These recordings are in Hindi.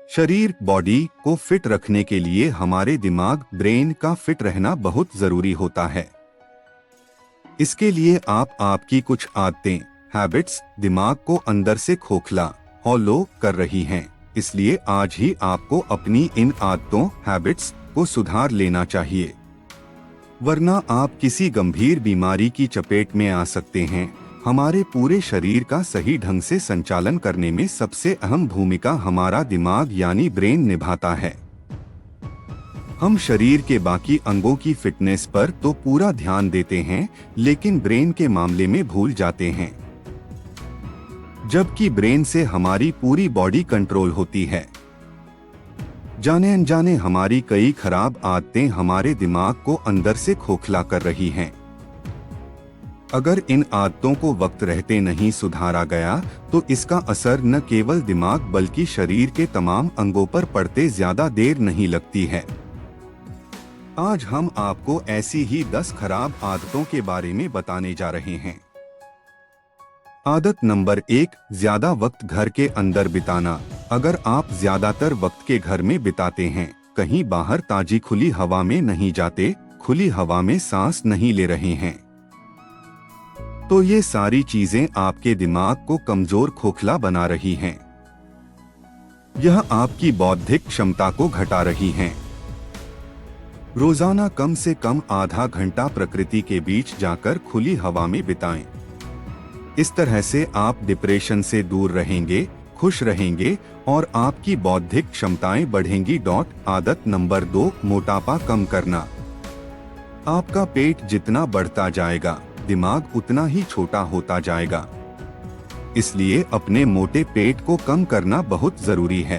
शरीर बॉडी को फिट रखने के लिए हमारे दिमाग ब्रेन का फिट रहना बहुत जरूरी होता है। इसके लिए आपकी कुछ आदतें हैबिट्स दिमाग को अंदर से खोखला हॉलो कर रही हैं। इसलिए आज ही आपको अपनी इन आदतों हैबिट्स को सुधार लेना चाहिए, वरना आप किसी गंभीर बीमारी की चपेट में आ सकते हैं। हमारे पूरे शरीर का सही ढंग से संचालन करने में सबसे अहम भूमिका हमारा दिमाग यानी ब्रेन निभाता है। हम शरीर के बाकी अंगों की फिटनेस पर तो पूरा ध्यान देते हैं, लेकिन ब्रेन के मामले में भूल जाते हैं, जबकि ब्रेन से हमारी पूरी बॉडी कंट्रोल होती है। जाने अनजाने हमारी कई खराब आदतें हमारे दिमाग को अंदर से खोखला कर रही हैं। अगर इन आदतों को वक्त रहते नहीं सुधारा गया तो इसका असर न केवल दिमाग बल्कि शरीर के तमाम अंगों पर पड़ते ज्यादा देर नहीं लगती है। आज हम आपको ऐसी ही 10 खराब आदतों के बारे में बताने जा रहे हैं। आदत नंबर 1, ज्यादा वक्त घर के अंदर बिताना। अगर आप ज्यादातर वक्त के घर में बिताते हैं, कहीं बाहर ताजी खुली हवा में नहीं जाते, खुली हवा में सांस नहीं ले रहे हैं, तो ये सारी चीजें आपके दिमाग को कमजोर खोखला बना रही हैं। यह आपकी बौद्धिक क्षमता को घटा रही हैं। रोजाना कम से कम आधा घंटा प्रकृति के बीच जाकर खुली हवा में बिताएं। इस तरह से आप डिप्रेशन से दूर रहेंगे, खुश रहेंगे और आपकी बौद्धिक क्षमताएं बढ़ेंगी। आदत नंबर 2, मोटापा कम करना। आपका पेट जितना बढ़ता जाएगा, दिमाग उतना ही छोटा होता जाएगा। इसलिए अपने मोटे पेट को कम करना बहुत जरूरी है।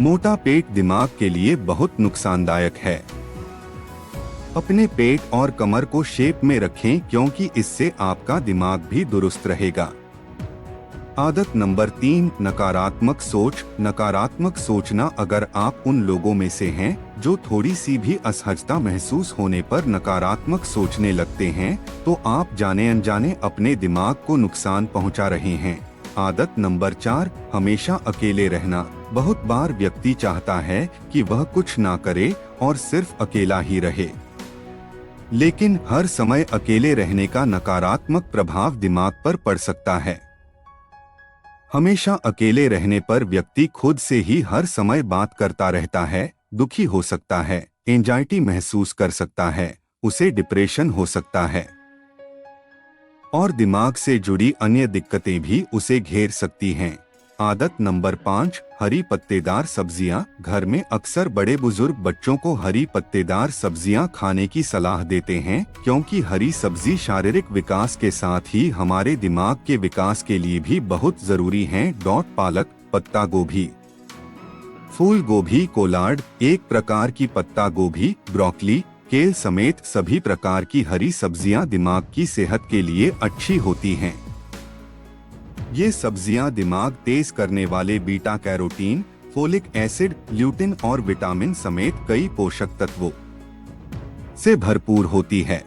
मोटा पेट दिमाग के लिए बहुत नुकसानदायक है। अपने पेट और कमर को शेप में रखें, क्योंकि इससे आपका दिमाग भी दुरुस्त रहेगा। आदत नंबर 3, नकारात्मक सोच। नकारात्मक सोचना। अगर आप उन लोगों में से हैं जो थोड़ी सी भी असहजता महसूस होने पर नकारात्मक सोचने लगते हैं, तो आप जाने अनजाने अपने दिमाग को नुकसान पहुंचा रहे हैं। आदत नंबर 4, हमेशा अकेले रहना। बहुत बार व्यक्ति चाहता है कि वह कुछ ना करे और सिर्फ अकेला ही रहे, लेकिन हर समय अकेले रहने का नकारात्मक प्रभाव दिमाग पर पड़ सकता है। हमेशा अकेले रहने पर व्यक्ति खुद से ही हर समय बात करता रहता है, दुखी हो सकता है, एंजाइटी महसूस कर सकता है, उसे डिप्रेशन हो सकता है और दिमाग से जुड़ी अन्य दिक्कतें भी उसे घेर सकती हैं। आदत नंबर 5, हरी पत्तेदार सब्जियां। घर में अक्सर बड़े बुजुर्ग बच्चों को हरी पत्तेदार सब्जियां खाने की सलाह देते हैं, क्योंकि हरी सब्जी शारीरिक विकास के साथ ही हमारे दिमाग के विकास के लिए भी बहुत जरूरी हैं। पालक, पत्ता गोभी, फूल गोभी, कोलार्ड एक प्रकार की पत्ता गोभी, ब्रोकली, केल समेत सभी प्रकार की हरी सब्जियां दिमाग की सेहत के लिए अच्छी होती हैं। ये सब्जियां दिमाग तेज करने वाले beta carotene, folic acid, lutein और विटामिन समेत कई पोषक तत्वों से भरपूर होती है।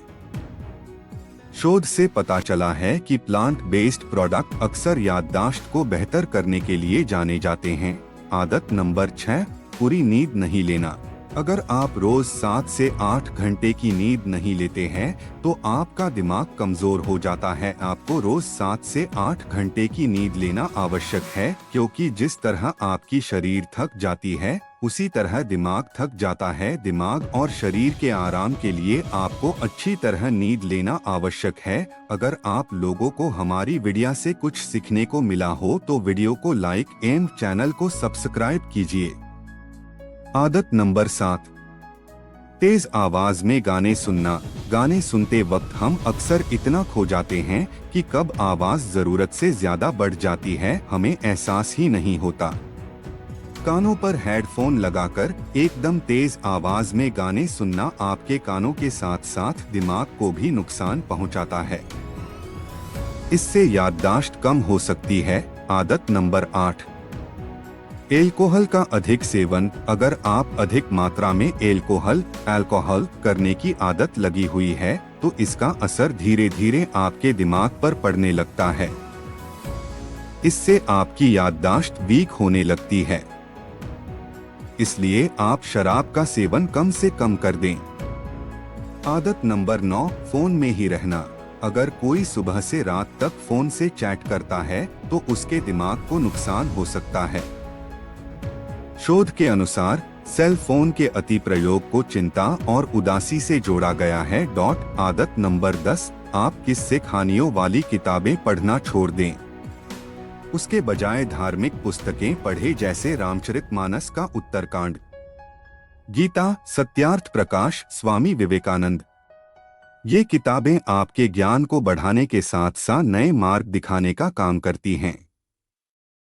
शोध से पता चला है कि प्लांट बेस्ड प्रोडक्ट अक्सर याददाश्त को बेहतर करने के लिए जाने जाते हैं। आदत नंबर 6, पूरी नींद नहीं लेना। अगर आप रोज 7 से 8 घंटे की नींद नहीं लेते हैं तो आपका दिमाग कमजोर हो जाता है। आपको रोज 7 से 8 घंटे की नींद लेना आवश्यक है, क्योंकि जिस तरह आपकी शरीर थक जाती है उसी तरह दिमाग थक जाता है। दिमाग और शरीर के आराम के लिए आपको अच्छी तरह नींद लेना आवश्यक है। अगर आप लोगों को हमारी वीडियो से कुछ सीखने को मिला हो तो वीडियो को लाइक एवं चैनल को सब्सक्राइब कीजिए। आदत नंबर 7, तेज आवाज में गाने सुनना। गाने सुनते वक्त हम अक्सर इतना खो जाते हैं कि कब आवाज जरूरत से ज्यादा बढ़ जाती है हमें एहसास ही नहीं होता। कानों पर हेडफोन लगाकर एकदम तेज आवाज में गाने सुनना आपके कानों के साथ साथ दिमाग को भी नुकसान पहुंचाता है। इससे याददाश्त कम हो सकती है। आदत नंबर 8, एल्कोहल का अधिक सेवन। अगर आप अधिक मात्रा में अल्कोहल करने की आदत लगी हुई है तो इसका असर धीरे धीरे आपके दिमाग पर पड़ने लगता है। इससे आपकी याददाश्त वीक होने लगती है। इसलिए आप शराब का सेवन कम से कम कर दें। आदत नंबर 9, फोन में ही रहना। अगर कोई सुबह से रात तक फोन से चैट करता है तो उसके दिमाग को नुकसान हो सकता है। शोध के अनुसार सेल फोन के अति प्रयोग को चिंता और उदासी से जोड़ा गया है। आदत नंबर 10, आप किस्से कहानियों वाली किताबें पढ़ना छोड़ दें। उसके बजाय धार्मिक पुस्तकें पढ़ें, जैसे रामचरितमानस का उत्तरकांड, गीता, सत्यार्थ प्रकाश, स्वामी विवेकानंद। ये किताबें आपके ज्ञान को बढ़ाने के साथ साथ नए मार्ग दिखाने का काम करती हैं।